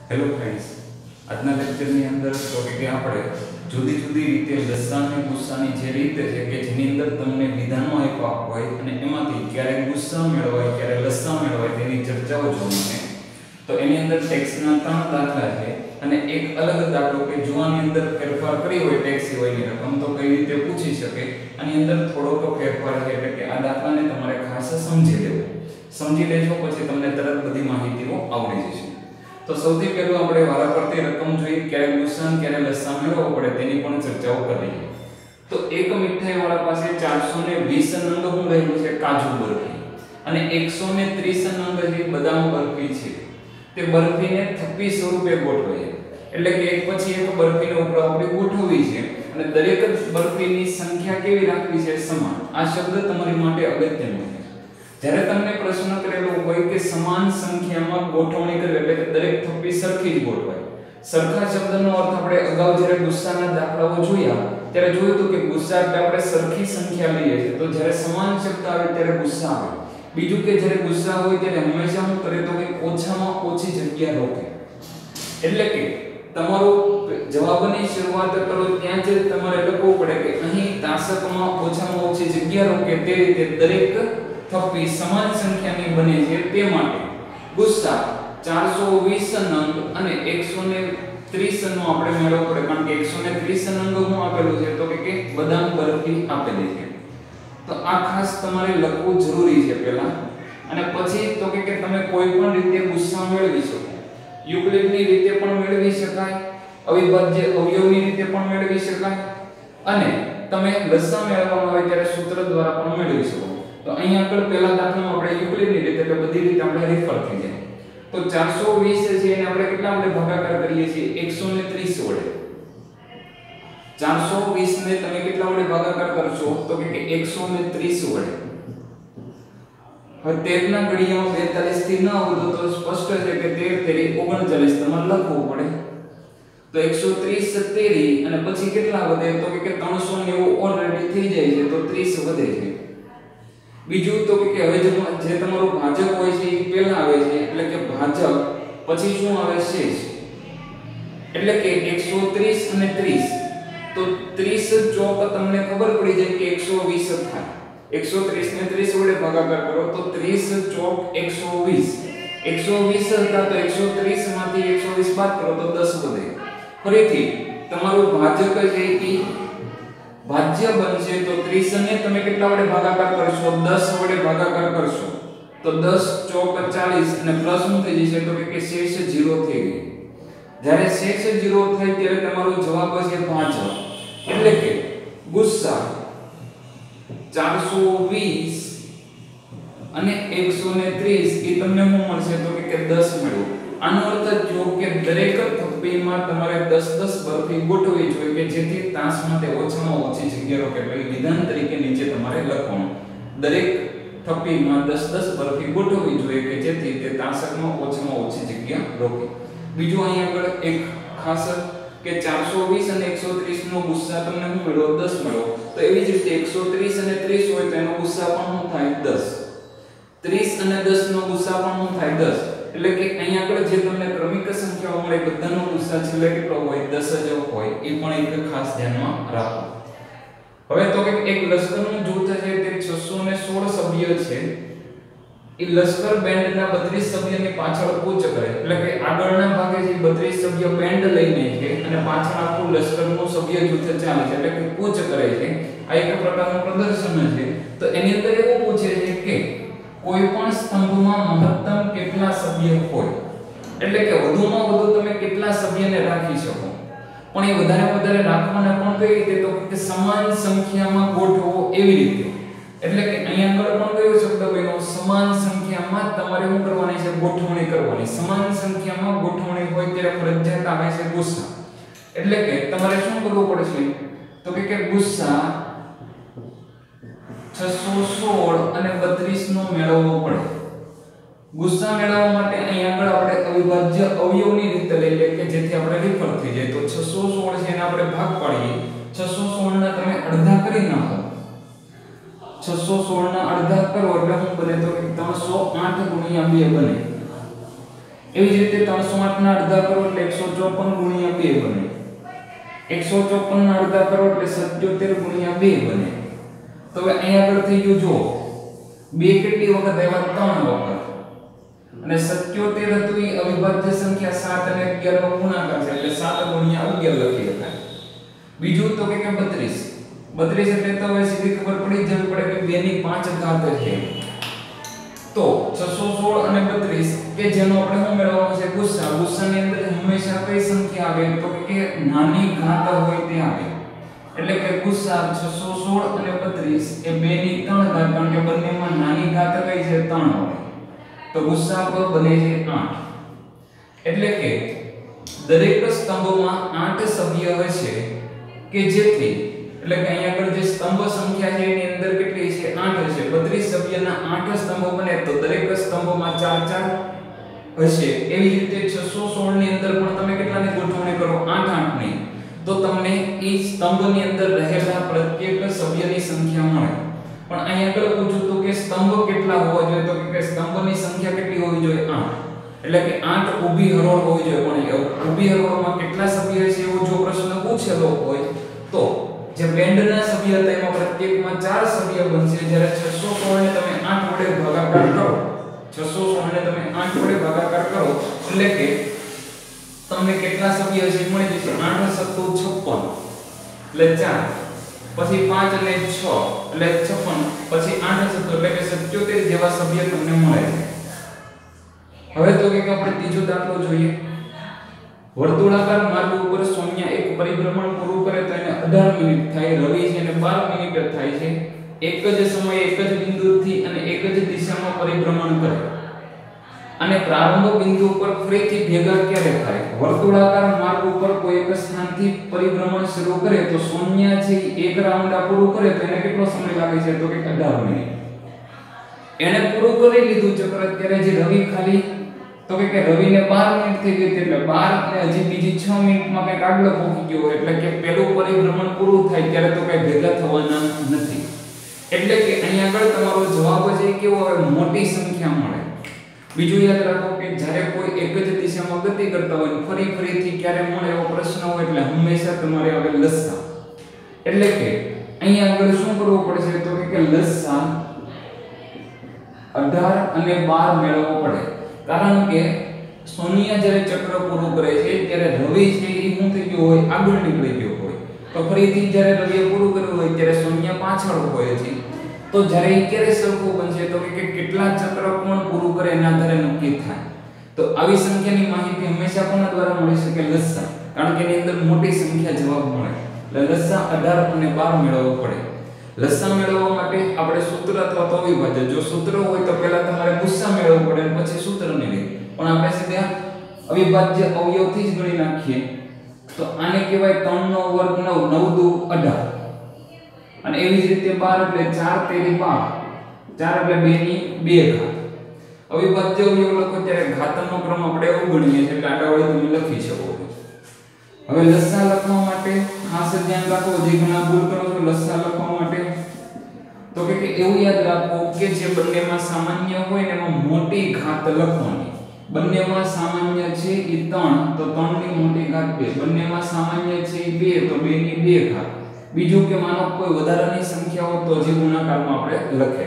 Hello friends, આજના લેક્ચરની અંદર topic આપણે જુદી જુદી રીતે લસાઅ અને ગુસ્સાની જે રીત છે કે જેની અંદર તમને વિધાનો આપ્યા હોય અને એમાંથી ક્યારે ગુસ્સા મેળવાય ક્યારે લસાઅ મેળવાય તેની ચર્ચાઓ જોવાની. તો એની અંદર ટેક્સના 3 દાખલા છે અને એક અલગ દાખલો કે જો આની અંદર ફેરફાર કરી હોય ટેક્સ સિવાયની રકમ તો કઈ રીતે પૂછી શકે. આની અંદર થોડોક ફેરફાર છે એટલે કે આ દાખલાને તમારે ખાસ સમજી લેવો. સમજી લેજો પછી તમને તરત બધી માહિતીઓ આવડી જશે. તો સૌથી પહેલું આપણે વારાફરતી રકમ જોઈએ ક્યારે ગુસ્સા અને ક્યારે લસાઅ મેળવવો પડે તેની પણ ચર્ચાઓ કરીએ. તો એક મીઠાઈ વાળા પાસે 420 નંગ હું રહેલું છે કાજુ બરફી અને 130 નંગ જે બદામ બરફી છે તે બરફીને 3600 રૂપિયા ગોઠવાય. એટલે કે એક પછી એક બરફીને ઉપર આપણે ગોઠવવી છે અને દરેક બરફીની સંખ્યા કેવી રાખવી છે સમાન. આ શબ્દ તમારી માટે અગત્યનો છે. જ્યારે તમને પ્રશ્ન કરેલો હોય કે સમાન સંખ્યામાં ગોઠવણી કરવી એટલે કે દરેક થપ્પી સરખી જ ગોઠવાય. સરખા શબ્દનો અર્થ આપણે અગાઉ જ્યારે ગુસ્સાના દાખલાઓ જોયા ત્યારે જોયું હતું કે ગુસ્સા એટલે આપણે સરખી સંખ્યા લઈએ છીએ. તો જ્યારે સમાન શબ્દ આવે ત્યારે ગુસ્સા આવે. બીજું કે જ્યારે ગુસ્સા હોય ત્યારે હંમેશા શું કરે તો કે ઓછામાં ઓછી જગ્યા રોકે. એટલે કે તમારો જવાબની શરૂઆત કરો ત્યાં જ તમારે લખવું પડે કે અહીં તાસકમાં ઓછામાં ઓછી જગ્યા રોકે તે રીતે દરેક થપ્પી સમાન સંખ્યાની બને છે. તે માટે ગુસ્સા 420 નંગ અને 130 નો આપણે મેળવવો પડે કારણ કે 130 નંગ હું આપેલું છે તો કે બદામ બરફી આપેલી છે. તો આ ખાસ તમારે લખવું જરૂરી છે પહેલા અને પછી તો કે તમે કોઈ પણ રીતે ગુસ્સા મેળવી શકો. યુક્લિડની રીતે પણ મેળવી શકાય, અવિભાજ્ય અવયવની રીતે પણ મેળવી શકાય અને તમે લસાઅ મેળવવાનો હોય ત્યારે સૂત્ર દ્વારા પણ મેળવી શકો. તો અહીંયા આગળ પહેલા દાખલામાં આપણે યુક્લિડની રીતે એટલે બધી રીતે આપણે રેફર થઈ જાય. તો 420 છે એને આપણે કેટલા વડે ભાગાકાર કરીએ છીએ 130 વડે. 420 ને તમે કેટલા વડે ભાગાકાર કરશો તો કે 130 વડે. હવે 13 ના ઘડિયામાં 42 થી ન આવતો તો સ્પષ્ટ છે કે 13 તેરી 39 તમારે લખવું પડે. તો 130 તેરી અને પછી કેટલા વધે તો કે 390 ઓલરેડી થઈ જાય છે તો 30 વધે છે. બીજું તો કે હવે જે તમારો ભાજક હોય છે એ પહેલા આવે છે એટલે કે ભાજક પછી શું આવે શેષ. એટલે કે 130 અને 30 તો 30 ચોક તમને ખબર પડી જાય કે 120 થાય. 130 ને 30 વડે ભાગાકાર કરો તો 30 ચોક 120. 120 હતા તો 130 માંથી 120 બાદ કરો તો 10 વધે. ફરીથી તમારું ભાજક છે એ ભાજ્ય બનશે તો 30 ને તમે કેટલા વડે ભાગાકાર કરશો 10 વડે ભાગાકાર કરશો તો 10 ચોક 40 અને પ્લસ શું થઈ જશે તો કે શેષ 0 થઈ ગયું. જ્યારે શેષ 0 થાય ત્યારે તમારો જવાબ છે ભાજક. એટલે કે ગુસ્સા 420 અને 130 એ તમને શું મળશે તો કે 10 મળ્યું. આનો અર્થ જો કે દરેક થપ્પીમાં તમારે 10-10 બરફી ગોઠવવી જોઈએ કે જેથી તાસ માટે ઓછામાં ઓછી જગ્યા રોકે. એટલે વિધાન તરીકે નીચે તમારે લખવાનું દરેક થપ્પીમાં 10-10 બરફી ગોઠવવી જોઈએ કે જેથી તે તાસકમાં ઓછામાં ઓછી જગ્યા રોકે. બીજું અહીં આગળ એક ખાસ કે 420 અને 130 નો ગુસ્સા તમને શું મળ્યો 10 મળ્યો. તો એવી જ રીતે 130 અને 30 હોય તો એનો ગુસ્સા પણ શું થાય 10. 30 અને 10 નો ગુસ્સા પણ શું થાય 10. એટલે કે અહીંયા આગળ જે તમને ક્રમિક સંખ્યાઓ મળે બધાનો ગુસ્સા છેલ્લે કેટલો હોય 10 જ હોય એ પણ એક ખાસ ધ્યાનમાં રાખો. હવે તો કે એક લશ્કરનું જૂથ છે તે 616 સભ્ય છે. એ લશ્કર બેન્ડના 32 સભ્યની પાછળ કૂચ કરે. એટલે કે આગળના ભાગે જે 32 સભ્ય બેન્ડ લઈને છે અને પાછળ આખું લશ્કરનું સભ્ય જૂથ ચાલે છે એટલે કે કૂચ કરે છે. આ એક પ્રકારનું પ્રદર્શન છે. તો એની અંદર એવું પૂછે છે કે કોઈ પણ સ્તંભમાં મહત્તમ કેટલા સભ્ય હોય. એટલે કે વધુમાં વધુ તમે કેટલા સભ્યને રાખી શકો. પણ એ વધારે રાખવાના પણ કઈ રીતે તો કે સમાન સંખ્યામાં ગોઠવો એવી રીતે. એટલે કે અહીંયા આગળ પણ કયો શબ્દ બન્યો સમાન સંખ્યામાં તમારે શું કરવાની છે ગોઠવણી કરવાની. સમાન સંખ્યામાં ગોઠવણી હોય ત્યારે ફરજિયાત આવે છે ગુસ્સા. એટલે કે તમારે શું કરવું પડશે તો કે ગુસ્સા 616 અને 32 નો મેળવવો પડે. ગુસ્સા મેળવવા માટે અહીં આગળ આપણે અવિભાજ્ય અવયવની રીત લઈ લે કે જેથી આપણે રિફર થઈ જાય. તો 616 છે એને આપણે ભાગ પાડીએ. 616 ના તમે અડધા કરી નાખો. 616 ના અડધા કરો એટલે શું બને તો 308 ગુણ્યા 2 બને. એવી જ રીતે 308 ના અડધા કરો એટલે 154 ગુણ્યા 2 બને. 154 ના અડધા કરો એટલે 77 ગુણ્યા 2 બને. તો હવે અહીંયા આગળ થઈ ગયું જો 2 કેટલી વખત આવ્યા 3 વખત અને 77 હતું એ અવિભાજ્ય સંખ્યા 7 અને 11 નો ગુણાકાર છે એટલે 7 ગુણ્યા 11 લખી શકાય. બીજું તો કે 32 32 એટલે તો હવે સીધી ખબર પડી જવી પડે કે 2 ની 5 ઘાત છે. તો 616 અને 32 કે જેનો આપણે શું મેળવવાનો છે ગુસ્સા. ગુસ્સાની અંદર હંમેશા કઈ સંખ્યા આવે તો કે નાની ઘાત હોય તે આવે. એટલે કે ગુસ્સા 616 અને 32 એ 2 ની 3 ઘાત કારણ કે બંનેમાં નાની ઘાત કઈ છે 3 હોય. તો ગુસ્સા પર બને છે 8. એટલે કે દરેક સ્તંભમાં 8 સભ્ય હશે કે જેથી એટલે કે અહીંયા આગળ જે સ્તંભ સંખ્યા છે એની અંદર કેટલી છે 8 હશે. 32 સભ્યના 8 સ્તંભો બને તો દરેક સ્તંભમાં 4 4 હશે. એવી જ રીતે 616 ની અંદર પણ તમે કેટલાની ગોઠવણી કરો 8 8 ની તો તમને એ સ્તંભની અંદર રહેલા પ્રત્યેક સભ્યની સંખ્યા મળે. પણ અહીંયા આગળ પૂછ્યું તો કે સ્તંભ કેટલા હોવા જોઈએ તો કે સ્તંભની સંખ્યા કેટલી હોવી જોઈએ 8. એટલે કે 8 ઊભી હરોળ હોવી જોઈએ. પણ ઊભી હરોળમાં કેટલા સભ્ય છે એવો જો પ્રશ્ન પૂછેલો હોય તો જે બેન્ડના સભ્ય હતા એમાં પ્રત્યેકમાં 4 સભ્ય બનશે. જ્યારે 616 ને તમે 8 વડે ભાગાકાર કરો 616 ને તમે 8 વડે ભાગાકાર કરો એટલે કે તમને કેટલા સભ્ય છે મળી જશે 8 સત્તુ 56 એટલે 4 પછી 5 અને 6 એટલે 56 પછી 8 સત્તુ એટલે કે 77 જેવા સભ્ય તમને મળે છે. હવે તો કે આપણે ત્રીજો દાખલો જોઈએ. વર્તુળાકાર માર્ગ ઉપર સોનિયા એક પરિભ્રમણ પૂરું કરે તો એને 18 મિનિટ થાય. રવિ છે એને 12 મિનિટ થાય છે. એક જ સમયે એક જ બિંદુથી અને એક જ દિશામાં પરિભ્રમણ કરે અને પ્રારંભ બિંદુ પર ફરીથી ભેગા ક્યારે થાય? વર્તુળાકાર માર્ગ ઉપર કોઈ એક સ્થાનથી પરિભ્રમણ શરૂ કરે તો સોનિયા છે એક રાઉન્ડ પૂરું કરે તો એને કેટલો સમય લાગે છે તો કે 18 મિનિટ. એને પૂરું કરી લીધું ચક્ર ત્યારે જે રવિ ખાલી તો કે રવિને 12 મિનિટ થઈ ગઈ એટલે 12 અને હજી બીજી 6 મિનિટમાં કંઈક આગળ પહોંચી ગયો એટલે કે પહેલું પરિભ્રમણ પૂરું થાય ત્યારે તો કંઈ ભેગા થવાના નથી. એટલે કે અહીંયા આગળ તમારો જવાબ છે કેવો આવે મોટી સંખ્યા મળે. બીજું યાદ રાખો કે જ્યારે કોઈ એક જ દિશામાં ગતિ કરતા હોય ફરીથી ક્યારે મળે એવો પ્રશ્ન હોય એટલે હંમેશા તમારે આવે લસા. એટલે કે અહીંયા આગળ શું કરવું પડશે તો કે લસા 18 અને 12 મેળવવો પડે. કારણ કે સોનિયા જ્યારે ચક્ર પૂરું કરે છે ત્યારે રવિ છે એ શું થઈ ગયો હોય આગળ નીકળી ગયો હોય. તો ફરીથી જ્યારે રવિએ પૂરું કર્યું હોય ત્યારે સોનિયા પાછળ હોય છે. તો જ્યારે એ ક્યારે સરખું બનશે તો કે કેટલા ચક્ર કોણ પૂરું કરે એના આધારે નક્કી થાય. તો આવી સંખ્યાની માહિતી હંમેશા કોના દ્વારા મળી શકે લસા. કારણ કે એની અંદર મોટી સંખ્યા જવાબ મળે. એટલે લસા 18 અને 12 મેળવવો પડે. લસા મેળવવા માટે આપણે સૂત્ર અથવા તો અવિભાજ્ય જો સૂત્ર હોય તો પહેલા તમારે ગુસ્સા મેળવવો પડે અને પછી સૂત્રની રીત. પણ આપણે સીધા અવિભાજ્ય અવયવથી જ ગણી નાખીએ તો આને કહેવાય 3 નો વર્ગ 9 9 દુ 18 અને એવી જ રીતે 12 એટલે 4 તેરી 12 4 એટલે 2 ની 2 ઘાત. અવિભાજ્ય અવયવ લખો ત્યારે ઘાતનો ક્રમ આપણે એવું ગણીએ છીએ એટલે આડાવળી તમે લખી શકો છો. હવે લસા લખવા માટે ખાસ ધ્યાન રાખો જે ઘણા ભૂલ કરો છો લસા લખવા માટે તો કે એવું યાદ રાખો કે જે બંનેમાં સામાન્ય હોય ને એમાં મોટી ઘાત લખવાની. બંનેમાં સામાન્ય છે એ 3 તો 3 ની મોટી ઘાત 2. બંનેમાં સામાન્ય છે એ 2 તો 2 ની 2 ઘાત. બીજું કે માનો કોઈ વધારાની સંખ્યા હોય તો જે ગુણાકારમાં આપણે લખે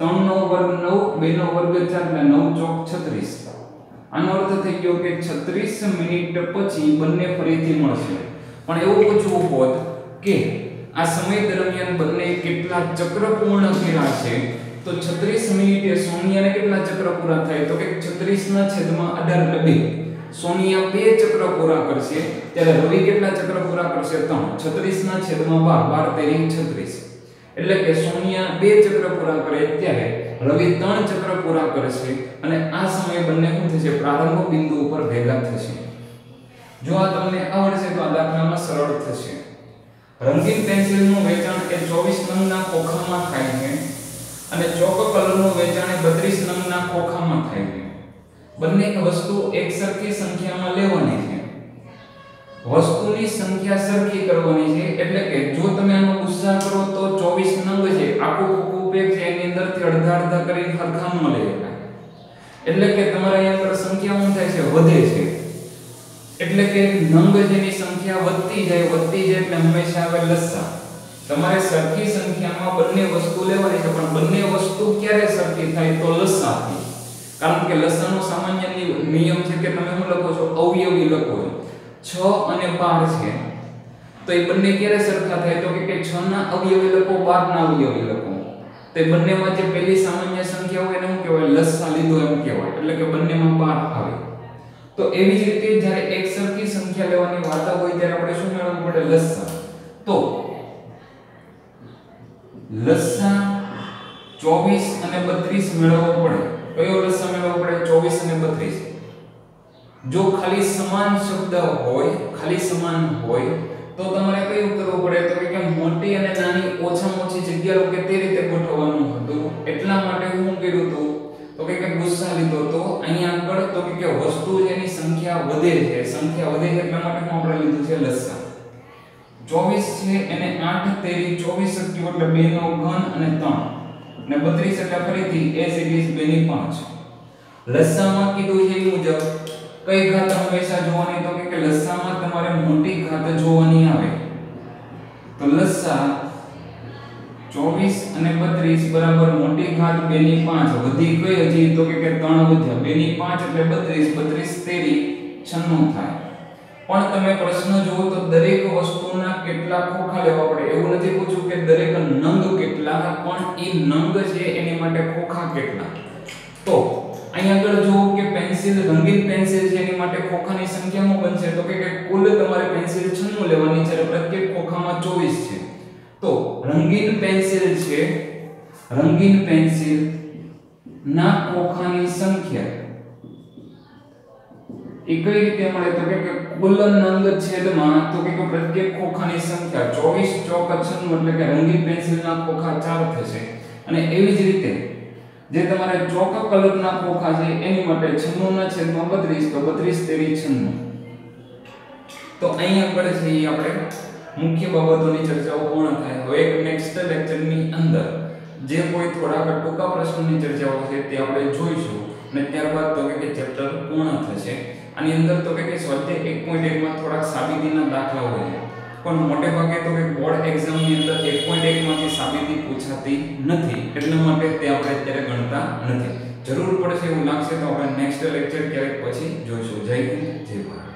3 નો વર્ગ 9 2 નો વર્ગ 4 એટલે 9 ચોક 36. આનો અર્થ થઈ ગયો કે 36 મિનિટ પછી બંને ફરીથી મળશે. પણ એવું પૂછવું હોત કે આ સમય દરમિયાન બંને કેટલા ચક્ર પૂર્ણ કર્યા છે તો 36 મિનિટે સોનિયાને કેટલા ચક્ર પૂરા થાય તો કે 36/18 એટલે 2. સોનિયા 2 ચક્ર પૂરા કરશે ત્યારે રવિ કેટલા ચક્ર પૂરા કરશે 3. 36/12 12 તેરી 36 એટલે કે સોનિયા 2 ચક્ર પૂરા કરે ત્યારે રવિ 3 ચક્ર પૂરા કરશે અને આ સમયે બંને શું થશે પ્રારંભ બિંદુ ઉપર ભેગા થશે. જો આ તમને આવડશે તો આ દાખલામાં સરળ થશે. રંગીન પેન્સિલનું વેચાણ એ 24 નંગના ખોખામાં થાય છે અને ચોક કલરનું વેચાણ એ 32 નંગના ખોખામાં થાય છે. બંને વસ્તુ એકસરખી સંખ્યામાં લેવાની છે. વસ્તુની સંખ્યા સરખી કરવાની છે એટલે કે જો તમે આનો ગુસ્સા કરો તો 24 નંગ છે આખું ખોખું પેક છે એની અંદરથી અડધા અડધા કરીને સરખામાં લઈ શકાય. એટલે કે તમારે અહીંયા પર સંખ્યા શું થાય છે, વધે છે, એટલે કે નંગ જેની સંખ્યા વધતી જાય એટલે હંમેશા આવે લસા. તમારે સરખી સંખ્યામાં બંને વસ્તુ લેવાની છે, પણ બંને વસ્તુ ક્યારે સરખી થાય, તો લસાથી. કારણ કે લસાનો સામાન્ય નિયમ છે કે તમે શું લખો છો, અવયવી લખો છો. 6 અને 12 છે તો એ બંને ક્યારે સરખા થાય, તો કે 6 ના અવયવી લખો, 12 ના અવયવી લખો. તો એ બંનેમાં જે પહેલી સામાન્ય સંખ્યા હોય એને શું કહેવાય, લસા લીધો એમ કહેવાય, એટલે કે બંનેમાં 12 આવે. તો એવી જ રીતે જ્યારે એક સરખી સંખ્યા લેવાની વાત હોય ત્યારે આપણે શું મેળવવું પડે, લસા. તો લસા 24 અને 32 મેળવવો પડે. કયો લસા મેળવવો પડે, 24 અને 32. જો ખાલી સમાન શબ્દ હોય, ખાલી સમાન હોય તો તમારે કયું કરવું પડે, તો કે મોટી અને નાની ઓછામાં ઓછી જગ્યા કે તે રીતે ગોઠવવાનું હતું. એટલા માટે હું કર્યું હતું, તો કે ગુસ્સા લીધો તો અહીંયા આગળ તો કે વસ્તુ જેની સંખ્યા વધે છે, સંખ્યા વધે છે એટલા માટે હું આપણે લીધું છે લસા. 24 છે એને 8 તેરી 24 શક્યો એટલે 2 નો ઘન અને 3 અને 32 એટલે ફરીથી as it is 2 ની 5. લસામાં કીધું છે એ મુજબ કઈ ઘાત હંમેશા જોવાની, તો કે લસામાં તમારે મોટી ઘાત જોવાની આવે. તો લસા 24 અને 32 બરાબર મોટી ઘાત 2 ની 5 વધી કઈ હજી, તો કે 3 વધ્યા, 2 ની 5 એટલે 32, 32 તેરી 96 થાય. પણ તમે પ્રશ્ન જુઓ તો દરેક વસ્તુના કેટલા ખોખા લેવા પડે, એવું નથી પૂછ્યું કે દરેક નંગ કેટલા, પણ એ નંગ છે એની માટે ખોખા કેટલા. તો અહીં આગળ જો કે પેન્સિલ, રંગીન પેન્સિલ છે એની માટે ખોખાની સંખ્યા શું બનશે, તો કે કુલ તમારે પેન્સિલ 96 લેવાની છે, પ્રત્યેક ખોખામાં 24 છે. તો રંગીન પેન્સિલ છે, રંગીન પેન્સિલ ના ખોખાની સંખ્યા એ કઈ રીતે મળે, તો કે કુલ નંગ છેદમાં તો કે પ્રત્યેક ખોખાની સંખ્યા 24 ચોક 96 એટલે કે રંગીન પેન્સિલના ખોખા 4 થશે. અને એવી જ રીતે જે તમારે ચોક કલરના ખોખા છે એની માટે 96 ના છેદમાં 32 તો 32 તેરી 96. તો અહીં આગળ છે એ આપણે મુખ્ય બાબતોની ચર્ચાઓ પૂર્ણ થાય. હવે એક નેક્સ્ટ લેક્ચરની અંદર જે કોઈ થોડાક ટૂંકા પ્રશ્નોની ચર્ચાઓ છે તે આપણે જોઈશું અને ત્યારબાદ તો કે ચેપ્ટર પૂર્ણ થશે. આની અંદર તો કે સ્વાધ્યાય 1.1 માં થોડાક સાબિતીના દાખલા હોય છે, પણ મોટે ભાગે તો કે બોર્ડ એક્ઝામની અંદર 1.1 માંથી સાબિતી પૂછાતી નથી, એટલા માટે તે આપણે અત્યારે ગણતા નથી. જરૂર પડશે એવું લાગશે તો આપણે નેક્સ્ટ લેક્ચર ક્યારેક પછી જોઈશું. જય હિન્દ, જય ભારત.